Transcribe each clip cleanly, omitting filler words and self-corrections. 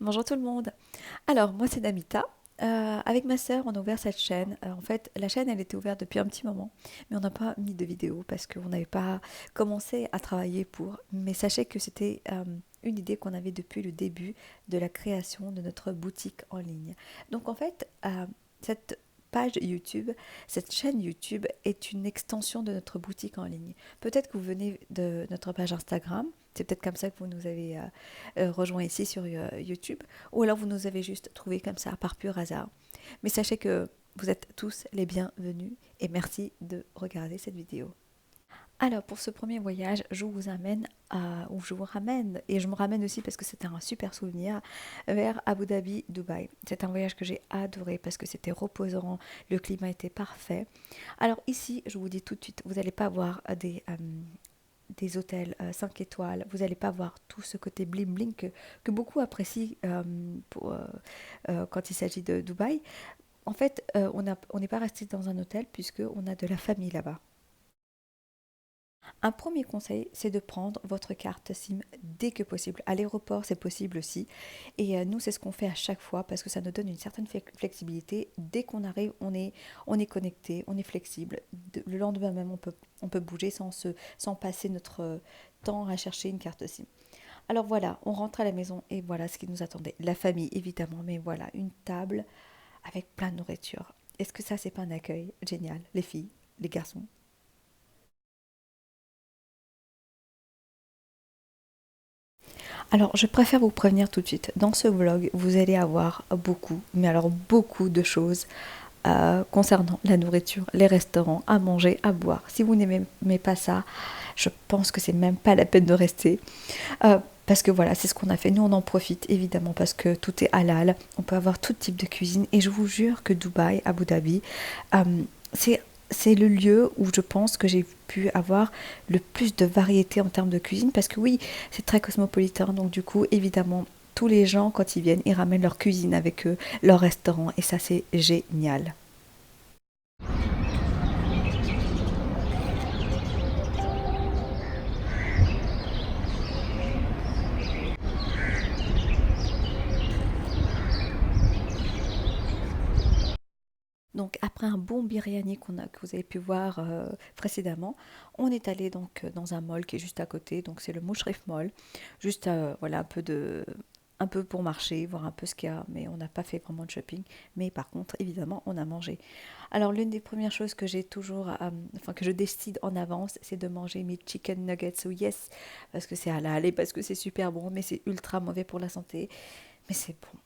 Bonjour tout le monde. Alors, moi c'est Namita. Avec ma sœur, on a ouvert cette chaîne. En fait, la chaîne, elle était ouverte depuis un petit moment, mais on n'a pas mis de vidéo parce qu'on n'avait pas commencé à travailler pour. Mais sachez que c'était une idée qu'on avait depuis le début de la création de notre boutique en ligne. Donc en fait, cette page YouTube, cette chaîne YouTube est une extension de notre boutique en ligne. Peut-être que vous venez de notre page Instagram. C'est peut-être comme ça que vous nous avez rejoint ici sur YouTube, ou alors vous nous avez juste trouvé comme ça par pur hasard. Mais sachez que vous êtes tous les bienvenus et merci de regarder cette vidéo. Alors pour ce premier voyage, je vous amène ou je vous ramène, et je me ramène aussi parce que c'était un super souvenir, vers Abu Dhabi, Dubaï. C'est un voyage que j'ai adoré parce que c'était reposant, le climat était parfait. Alors ici, je vous dis tout de suite, vous n'allez pas voir des hôtels 5 étoiles, vous n'allez pas voir tout ce côté bling bling que beaucoup apprécient quand il s'agit de Dubaï. En fait, on n'est pas resté dans un hôtel puisqu'on a de la famille là-bas. Un premier conseil, c'est de prendre votre carte SIM dès que possible. À l'aéroport, c'est possible aussi. Et nous, c'est ce qu'on fait à chaque fois parce que ça nous donne une certaine flexibilité. Dès qu'on arrive, on est connecté, on est flexible. Le lendemain même, on peut bouger sans passer notre temps à chercher une carte SIM. Alors voilà, on rentre à la maison et voilà ce qui nous attendait. La famille, évidemment, mais voilà, une table avec plein de nourriture. Est-ce que ça, c'est pas un accueil génial, les filles, les garçons? Alors, je préfère vous prévenir tout de suite. Dans ce vlog, vous allez avoir beaucoup, mais alors beaucoup de choses concernant la nourriture, les restaurants, à manger, à boire. Si vous n'aimez pas ça, je pense que c'est même pas la peine de rester. Parce que voilà, c'est ce qu'on a fait. Nous, on en profite évidemment parce que tout est halal. On peut avoir tout type de cuisine. Et je vous jure que Dubaï, Abu Dhabi, euh, c'est c'est le lieu où je pense que j'ai pu avoir le plus de variété en termes de cuisine. Parce que oui, c'est très cosmopolitain. Donc du coup, évidemment, tous les gens, quand ils viennent, ils ramènent leur cuisine avec eux, leur restaurant. Et ça, c'est génial. Donc après un bon biryani que vous avez pu voir précédemment, on est allé donc dans un mall qui est juste à côté, donc c'est le Mouchrif Mall, juste voilà un peu pour marcher, voir un peu ce qu'il y a, mais on n'a pas fait vraiment de shopping. Mais par contre, évidemment, on a mangé. Alors l'une des premières choses que j'ai toujours, enfin que je décide en avance, c'est de manger mes chicken nuggets. So yes, parce que c'est halal et parce que c'est super bon, mais c'est ultra mauvais pour la santé, mais c'est bon.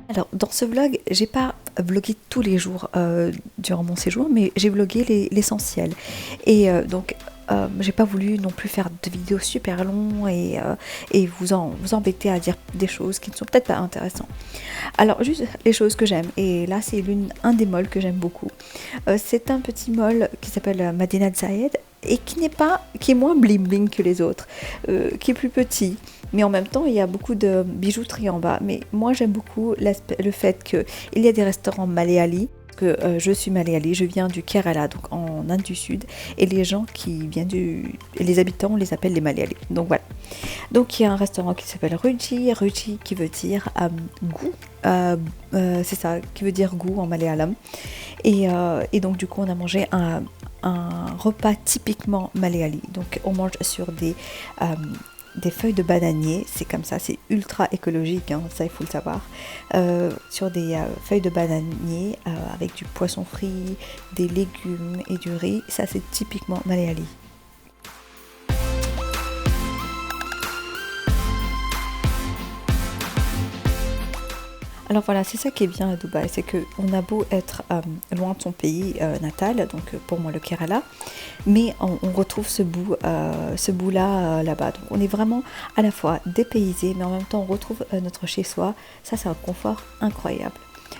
Alors, dans ce vlog, j'ai pas vlogué tous les jours durant mon séjour, mais j'ai vlogué l'essentiel. Et j'ai pas voulu non plus faire de vidéos super longues et vous embêter à dire des choses qui ne sont peut-être pas intéressantes. Alors, juste les choses que j'aime. Et là, c'est un des malls que j'aime beaucoup. C'est un petit mall qui s'appelle Madinat Zayed et qui est moins bling bling que les autres, qui est plus petit. Mais en même temps, il y a beaucoup de bijouterie en bas. Mais moi, j'aime beaucoup le fait qu'il y a des restaurants maléalis. Que je suis maléali, je viens du Kerala, donc en Inde du Sud, et les gens qui viennent les habitants, on les appelle les Malayalis. Donc voilà. Donc il y a un restaurant qui s'appelle Ruchi, Ruchi qui veut dire goût, c'est ça, qui veut dire goût en malayalam. Et donc du coup on a mangé un repas typiquement malayali. Donc on mange sur euh, des feuilles de bananier, c'est comme ça, c'est ultra écologique, hein, ça il faut le savoir, sur des feuilles de bananier avec du poisson frit, des légumes et du riz, ça c'est typiquement malayali. Alors voilà, c'est ça qui est bien à Dubaï, c'est qu'on a beau être loin de son pays natal, donc pour moi le Kerala, mais on retrouve ce bout-là là-bas. Donc on est vraiment à la fois dépaysé, mais en même temps on retrouve notre chez-soi. Ça c'est un confort incroyable.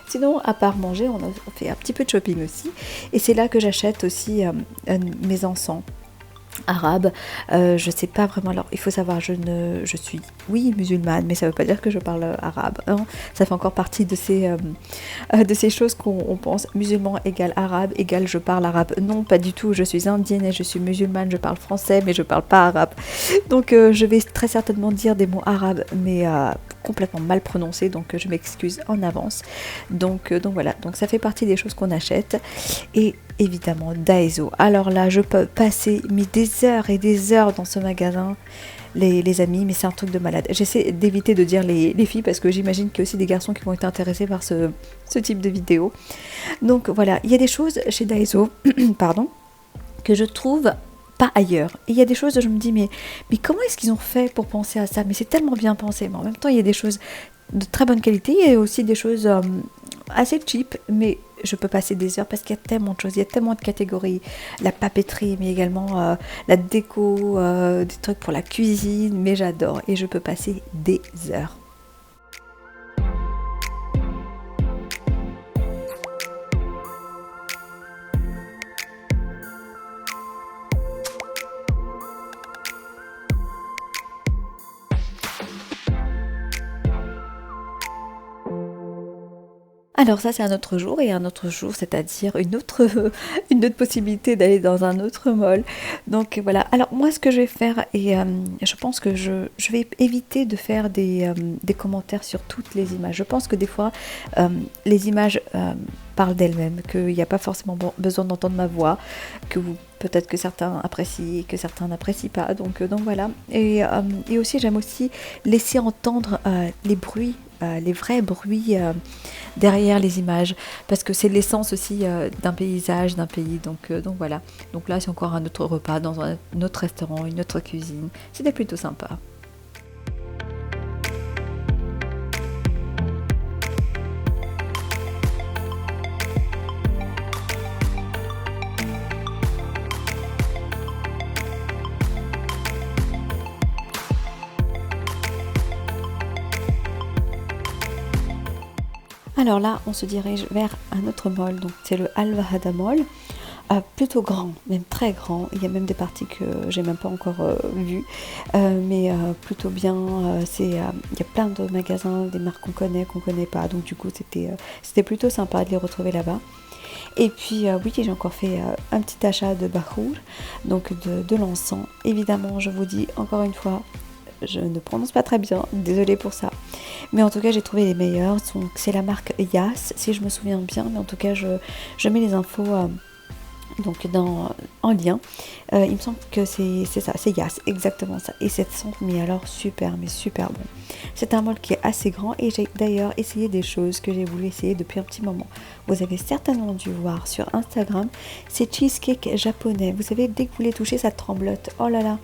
Sinon, à part manger, on fait un petit peu de shopping aussi, et c'est là que j'achète aussi mes encens. arabe. Je sais pas vraiment. Alors, il faut savoir, je suis, oui, musulmane, mais ça veut pas dire que je parle arabe, hein. Ça fait encore partie de ces choses qu'on on pense. Musulman égale arabe égale je parle arabe. Non, pas du tout. Je suis indienne et je suis musulmane. Je parle français, mais je parle pas arabe. Donc, je vais très certainement dire des mots arabes, mais complètement mal prononcés. Donc, je m'excuse en avance. Donc voilà. Donc, ça fait partie des choses qu'on achète. Et évidemment Daiso. Alors là, je peux passer mais des heures et des heures dans ce magasin, les amis, mais c'est un truc de malade. J'essaie d'éviter de dire les filles parce que j'imagine qu'il y a aussi des garçons qui vont être intéressés par ce type de vidéo. Donc voilà, il y a des choses chez Daiso, pardon, que je trouve pas ailleurs. Et il y a des choses où je me dis, mais comment est-ce qu'ils ont fait pour penser à ça? Mais c'est tellement bien pensé. Mais en même temps, il y a des choses de très bonne qualité et aussi des choses assez cheap, mais je peux passer des heures parce qu'il y a tellement de choses, il y a tellement de catégories, la papeterie, mais également la déco, des trucs pour la cuisine, mais j'adore et je peux passer des heures. Alors ça c'est un autre jour et un autre jour, c'est-à-dire une autre possibilité d'aller dans un autre mall. Donc voilà. Alors moi ce que je vais faire et je pense que je vais éviter de faire des commentaires sur toutes les images. Je pense que des fois les images parlent d'elles-mêmes, qu'il n'y a pas forcément besoin d'entendre ma voix, que peut-être que certains apprécient, que certains n'apprécient pas. Donc voilà. Et aussi j'aime aussi laisser entendre les bruits, les vrais bruits derrière les images, parce que c'est l'essence aussi d'un paysage, d'un pays. Donc voilà. Donc là, c'est encore un autre repas dans un autre restaurant, une autre cuisine. C'était plutôt sympa. Alors là, on se dirige vers un autre mall, donc c'est le Al Wahda Mall. Plutôt grand, même très grand. Il y a même des parties que j'ai même pas encore vues, mais plutôt bien. Il y a plein de magasins, des marques qu'on connaît pas. Donc du coup, c'était plutôt sympa de les retrouver là-bas. Et puis oui, j'ai encore fait un petit achat de Bahour, donc de l'encens. Évidemment, je vous dis encore une fois, je ne prononce pas très bien, désolée pour ça. Mais en tout cas, j'ai trouvé les meilleurs. Donc, c'est la marque Yas, si je me souviens bien. Mais en tout cas, je mets les infos donc en lien. Il me semble que c'est ça, c'est Yas, exactement ça. Et cette sonde, mais alors super, mais super bon. C'est un mall qui est assez grand et j'ai d'ailleurs essayé des choses que j'ai voulu essayer depuis un petit moment. Vous avez certainement dû voir sur Instagram, c'est cheesecake japonais. Vous savez, dès que vous les touchez, ça tremblote. Oh là là,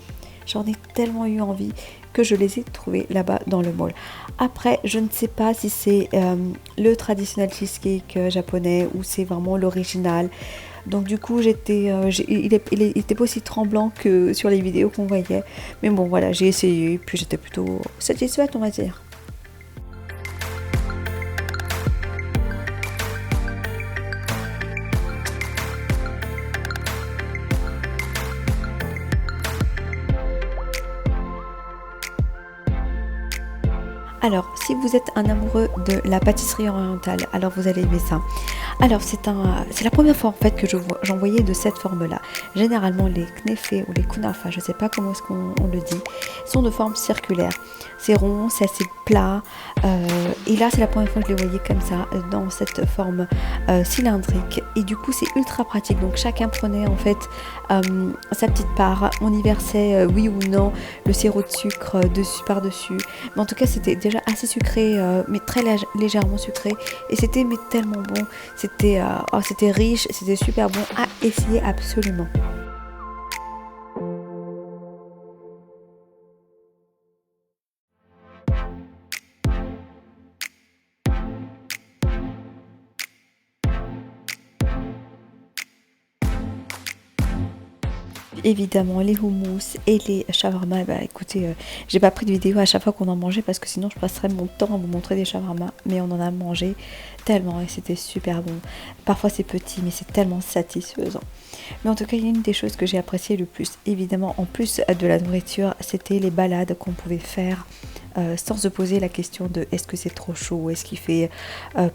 j'en ai tellement eu envie que je les ai trouvés là-bas dans le mall. Après, je ne sais pas si c'est le traditionnel cheesecake japonais ou c'est vraiment l'original. Donc du coup, il était pas aussi tremblant que sur les vidéos qu'on voyait. Mais bon, voilà, j'ai essayé, puis j'étais plutôt satisfaite, on va dire. Alors, si vous êtes un amoureux de la pâtisserie orientale, alors vous allez aimer ça. Alors, c'est la première fois en fait que j'en voyais de cette forme-là. Généralement, les knefés ou les kunafa, je ne sais pas comment est-ce qu'on le dit, sont de forme circulaire. C'est rond, c'est assez plat. Et là, c'est la première fois que je les voyais comme ça, dans cette forme cylindrique. Et du coup, c'est ultra pratique. Donc, chacun prenait en fait sa petite part. On y versait, oui ou non, le sirop de sucre dessus, par-dessus. Mais en tout cas, c'était déjà assez sucré, mais très légèrement sucré. Et c'était mais tellement bon. C'était riche, c'était super bon à essayer absolument. évidemment les houmous et les shawarma. Bah écoutez, j'ai pas pris de vidéo à chaque fois qu'on en mangeait parce que sinon je passerais mon temps à vous montrer des shawarma. Mais on en a mangé tellement et c'était super bon. Parfois c'est petit mais c'est tellement satisfaisant. Mais en tout cas, il y a une des choses que j'ai apprécié le plus, évidemment, en plus de la nourriture, c'était les balades qu'on pouvait faire sans se poser la question de est-ce que c'est trop chaud, est-ce qu'il fait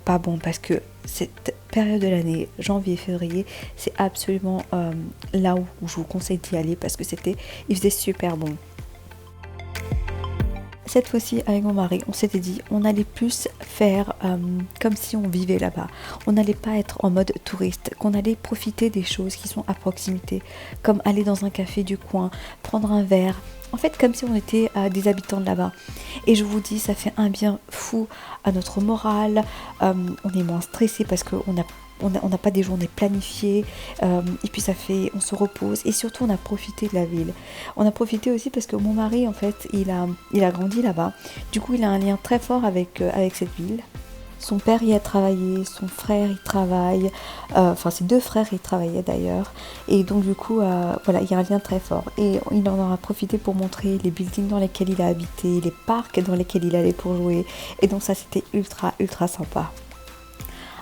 pas bon, parce que cette période de l'année, janvier-février, c'est absolument là où je vous conseille d'y aller parce que il faisait super bon. Cette fois-ci, avec mon mari, on s'était dit, on allait plus faire comme si on vivait là-bas. On n'allait pas être en mode touriste, qu'on allait profiter des choses qui sont à proximité, comme aller dans un café du coin, prendre un verre. En fait, comme si on était des habitants de là-bas. Et je vous dis, ça fait un bien fou à notre morale. On est moins stressé parce qu'on a on n'a pas des journées planifiées et puis on se repose et surtout on a profité de la ville. On a profité aussi parce que mon mari en fait il a grandi là-bas, du coup il a un lien très fort avec cette ville. Son père y a travaillé, son frère y travaille, enfin ses deux frères y travaillaient d'ailleurs, et donc du coup voilà il y a un lien très fort et il en aura profité pour montrer les buildings dans lesquels il a habité, les parcs dans lesquels il allait pour jouer, et donc ça c'était ultra sympa.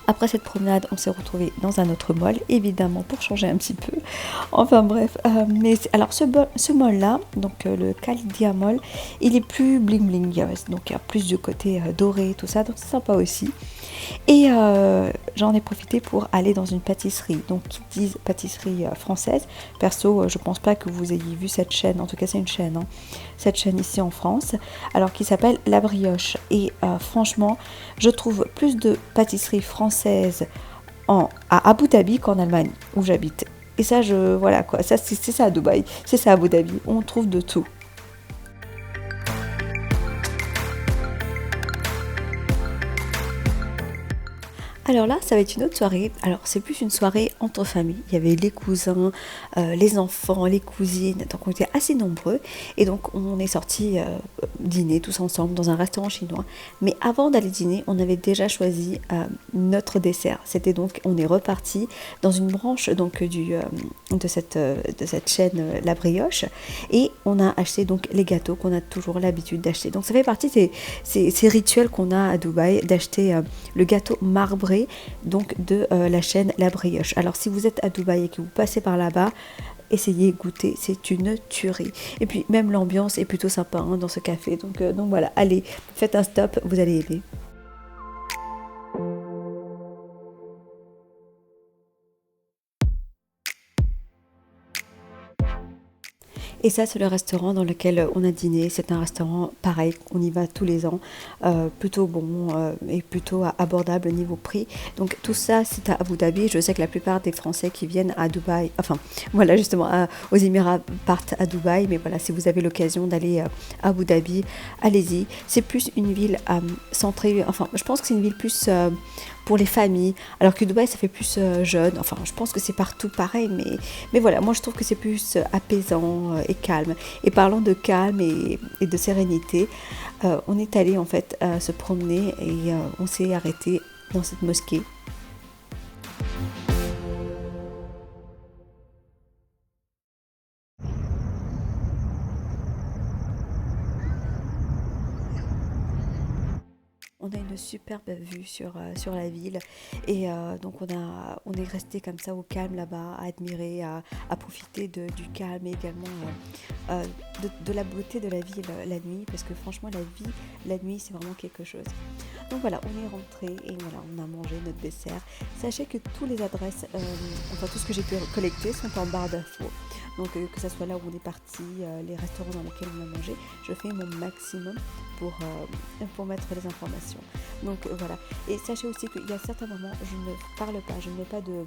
Après cette promenade, on s'est retrouvé dans un autre mall, évidemment pour changer un petit peu. Enfin bref, alors ce mall-là, donc le Khalidia Mall, il est plus bling bling, donc il y a plus du côté doré, tout ça, donc c'est sympa aussi. Et j'en ai profité pour aller dans une pâtisserie, donc qui disent pâtisserie française. Perso, je pense pas que vous ayez vu cette chaîne, en tout cas c'est une chaîne, hein, cette chaîne ici en France, alors qui s'appelle La Brioche. Et franchement, je trouve plus de pâtisseries françaises à Abu Dhabi qu'en Allemagne, où j'habite. Et ça, voilà quoi, ça c'est ça à Dubaï, c'est ça à Abu Dhabi, on trouve de tout. Alors là, ça va être une autre soirée. Alors c'est plus une soirée entre familles. Il y avait les cousins, les enfants, les cousines. Donc on était assez nombreux. Et donc on est sortis dîner tous ensemble dans un restaurant chinois. Mais avant d'aller dîner, on avait déjà choisi notre dessert. C'était donc, on est reparti dans une branche donc de cette chaîne La Brioche. Et on a acheté donc les gâteaux qu'on a toujours l'habitude d'acheter. Donc ça fait partie de ces rituels qu'on a à Dubaï, d'acheter le gâteau marbré donc de la chaîne La Brioche. Alors si vous êtes à Dubaï et que vous passez par là-bas, essayez, goûter, c'est une tuerie. Et puis même l'ambiance est plutôt sympa hein, dans ce café. Donc voilà, allez, faites un stop, vous allez aimer. Et ça, c'est le restaurant dans lequel on a dîné. C'est un restaurant pareil, on y va tous les ans, plutôt bon et plutôt abordable niveau prix. Donc tout ça, c'est à Abu Dhabi. Je sais que la plupart des Français qui viennent à Dubaï, enfin voilà justement aux Émirats partent à Dubaï. Mais voilà, si vous avez l'occasion d'aller à Abu Dhabi, allez-y. C'est plus une ville centrée, enfin je pense que c'est une ville plus pour les familles, alors que Dubaï ça fait plus jeune, enfin je pense que c'est partout pareil, mais voilà, moi je trouve que c'est plus apaisant et calme. Et parlant de calme et de sérénité, on est allé en fait se promener et on s'est arrêté dans cette mosquée. On a une superbe vue sur la ville et donc on est resté comme ça au calme là-bas, à admirer, à profiter du calme et également de la beauté de la ville la nuit, parce que franchement la nuit c'est vraiment quelque chose. Donc voilà, on est rentré et voilà, on a mangé notre dessert. Sachez que toutes les adresses, enfin tout ce que j'ai pu collecter sont en barre d'infos. Donc que ce soit là où on est parti, les restaurants dans lesquels on a mangé, je fais mon maximum pour mettre les informations. Donc voilà. Et sachez aussi qu'il y a certains moments, je ne parle pas, je ne mets pas de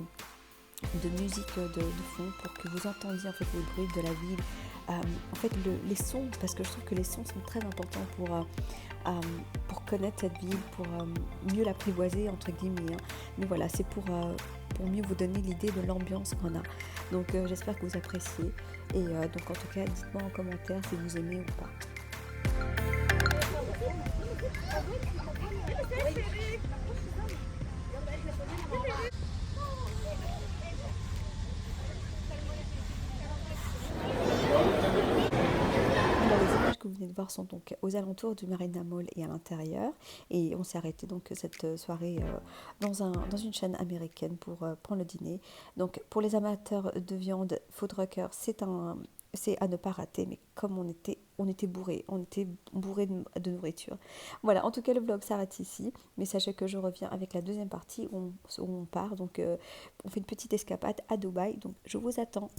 musique de fond pour que vous entendiez en fait les bruits de la ville. En fait les sons, parce que je trouve que les sons sont très importants pour connaître cette ville, pour mieux l'apprivoiser entre guillemets. Hein. Mais voilà, c'est pour mieux vous donner l'idée de l'ambiance qu'on a. Donc j'espère que vous appréciez. Et donc en tout cas, dites-moi en commentaire si vous aimez ou pas. que vous venez de voir sont donc aux alentours du Marina Mall et à l'intérieur. Et on s'est arrêté donc cette soirée dans une chaîne américaine pour prendre le dîner. Donc pour les amateurs de viande, Fuddruckers, c'est à ne pas rater, mais comme on était bourré de nourriture. Voilà, en tout cas le vlog s'arrête ici, mais sachez que je reviens avec la deuxième partie où on part, donc on fait une petite escapade à Dubaï, donc je vous attends.